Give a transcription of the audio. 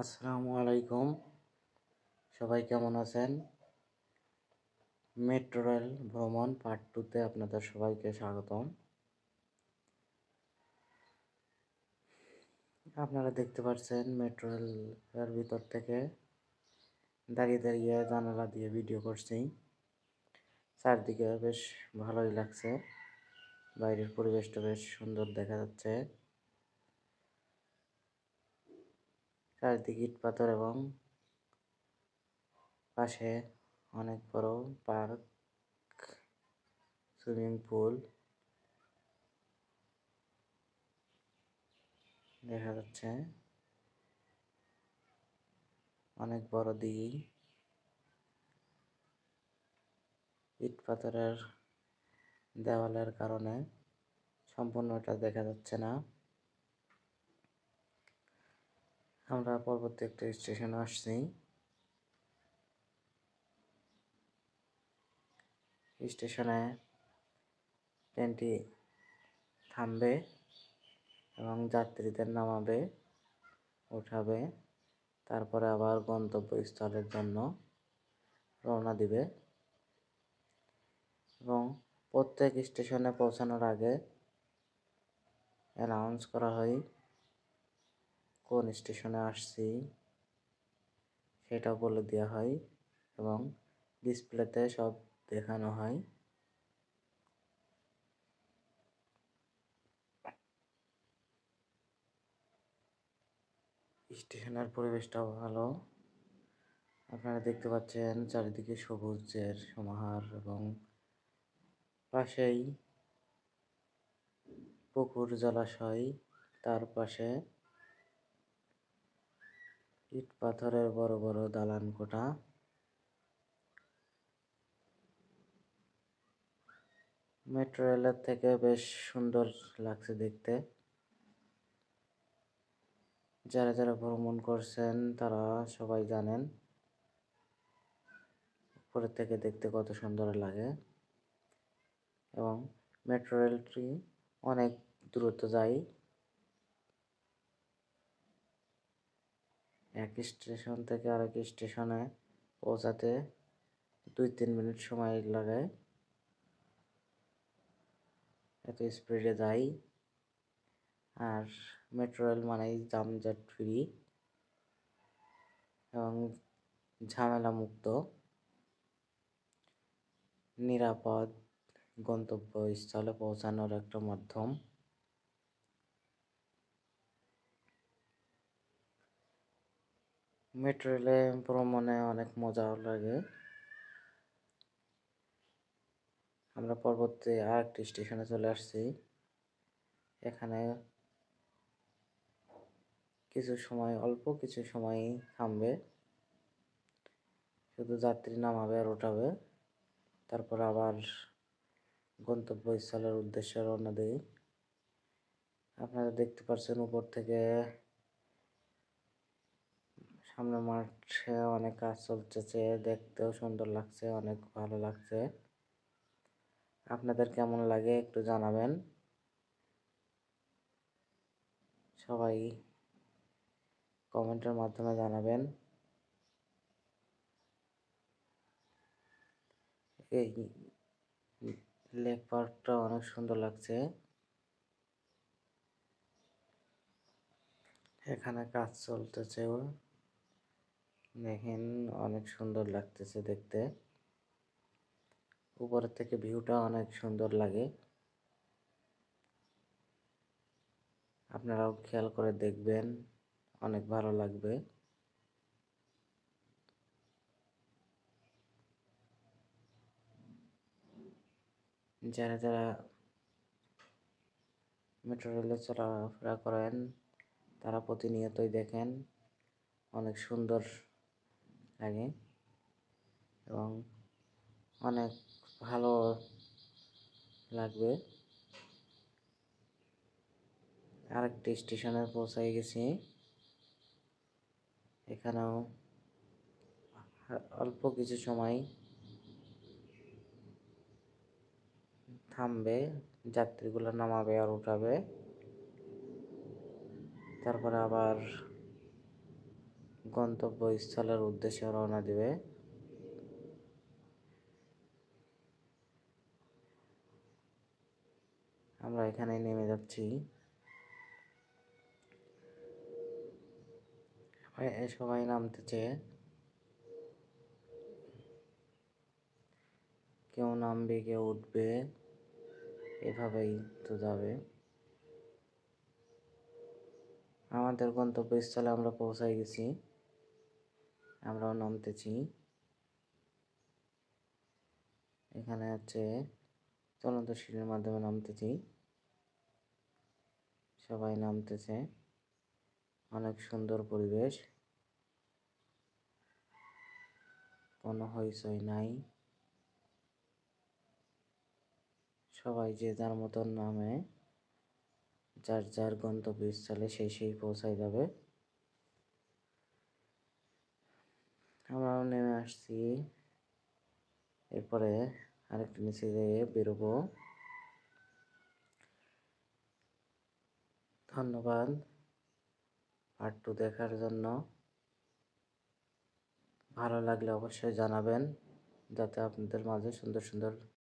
আসসালামু আলাইকুম। সবাই কেমন আছেন? মেট্রো রেল ভ্রমণ পার্ট 2-তে আপনাদের সবাইকে স্বাগতম। আপনারা দেখতে পাচ্ছেন মেট্রো রেলের ভিতর থেকে দাঁড়িয়ে দাঁড়িয়ে জানালা দিয়ে ভিডিও করছি। চারদিকে বেশ ভালোই লাগছে, বাইরের পরিবেশটা বেশ সুন্দর দেখা যাচ্ছে। চারদিকে ইট পাথর এবং পাশে অনেক বড় পার্ক, সুইমিং পুল দেখা যাচ্ছে। অনেক বড় দিঘি, ইট পাথরের দেওয়ালের কারণে সম্পূর্ণটা দেখা যাচ্ছে না। আমরা পরবর্তী একটা স্টেশনে আসছি। স্টেশনে ট্রেনটি থামবে এবং যাত্রীদের নামাবে, উঠাবে, তারপরে আবার গন্তব্যস্থলের জন্য রওনা দিবে। এবং প্রত্যেক স্টেশনে পৌঁছানোর আগে অ্যানাউন্স করা হয় কোন স্টেশনে আসছি সেটাও বলে দেওয়া হয় এবং ডিসপ্লেতে সব দেখানো হয়। স্টেশনের পরিবেশটাও ভালো। আপনারা দেখতে পাচ্ছেন চারিদিকে সবুজের সমাহার এবং পাশেই পুকুর, জলাশয়, তার পাশে ইট পাথরের বড় বড় দালান কোঠা। মেট্রো রেলের থেকে বেশ সুন্দর লাগছে দেখতে। যারা যারা ভ্রমণ করছেন তারা সবাই জানেন উপরের থেকে দেখতে কত সুন্দর লাগে। এবং মেট্রো রেলটি অনেক দ্রুত যায়। এক স্টেশন থেকে আরেক স্টেশনে পৌঁছাতে 2-3 মিনিট সময় লাগে, এত স্পিডে যায়। আর মেট্রো রেল মানেই যানজট ফ্রি এবং ঝামেলা মুক্ত, নিরাপদ গন্তব্যস্থলে পৌঁছানোর একটা মাধ্যম। মেট্রো রেলে ভ্রমণে অনেক মজাও লাগে। আমরা পরবর্তী আরেকটি স্টেশনে চলে আসছি। এখানে অল্প কিছু সময় থামবে, শুধু যাত্রী নামাবে আর ওঠাবে, তারপর আবার গন্তব্যস্থলের উদ্দেশ্যে রওনা দেই। আপনারা দেখতে পাচ্ছেন উপর থেকে সামনে মাঠে অনেক কাজ চলতেছে, দেখতেও সুন্দর লাগছে, অনেক ভালো লাগছে। আপনাদের কেমন লাগে একটু জানাবেন। সবাই কমেন্টের মাধ্যমে জানাবেন। এই লেক পার্কটা অনেক সুন্দর লাগছে। এখানে কাজ চলতেছে, দেখেন অনেক সুন্দর লাগতেছে দেখতে। উপরের থেকে ভিউটা অনেক সুন্দর লাগে, আপনারাও খেয়াল করে দেখবেন, অনেক ভালো লাগবে। যারা যারা মেট্রো রেলে চলাফেরা করেন তারা প্রতিনিয়তই দেখেন, অনেক সুন্দর লাগে এবং অনেক ভালো লাগবে। আরেকটি স্টেশনে পৌঁছাই গেছি। এখানেও অল্প কিছু সময় থামবে, যাত্রীগুলো নামাবে আর উঠাবে, তারপরে আবার গন্তব্যস্থলের উদ্দেশ্যে রওনা দিবে। আমরা এখানে নেমে যাচ্ছি। সবাই নামতেছে, কেউ নামবে কেউ উঠবে, এভাবেই তো যাবে। আমাদের গন্তব্যস্থলে আমরা পৌঁছায় গেছি, আমরাও নামতেছি। এখানে হচ্ছে চলন্ত সিঁড়ির মাধ্যমে নামতেছি, সবাই নামতেছে। অনেক সুন্দর পরিবেশ, কোনো হইচই নাই, সবাই যে যার মতন নামে, যার যার গন্তব্যস্থলে সেই পৌঁছায় যাবে। আমরাও নেমে আসছি, এরপরে আরেকটু নিচে যেয়ে বেরোবো। ধন্যবাদ পার্ট 2 দেখার জন্য। ভালো লাগলে অবশ্যই জানাবেন, যাতে আপনাদের মাঝে সুন্দর সুন্দর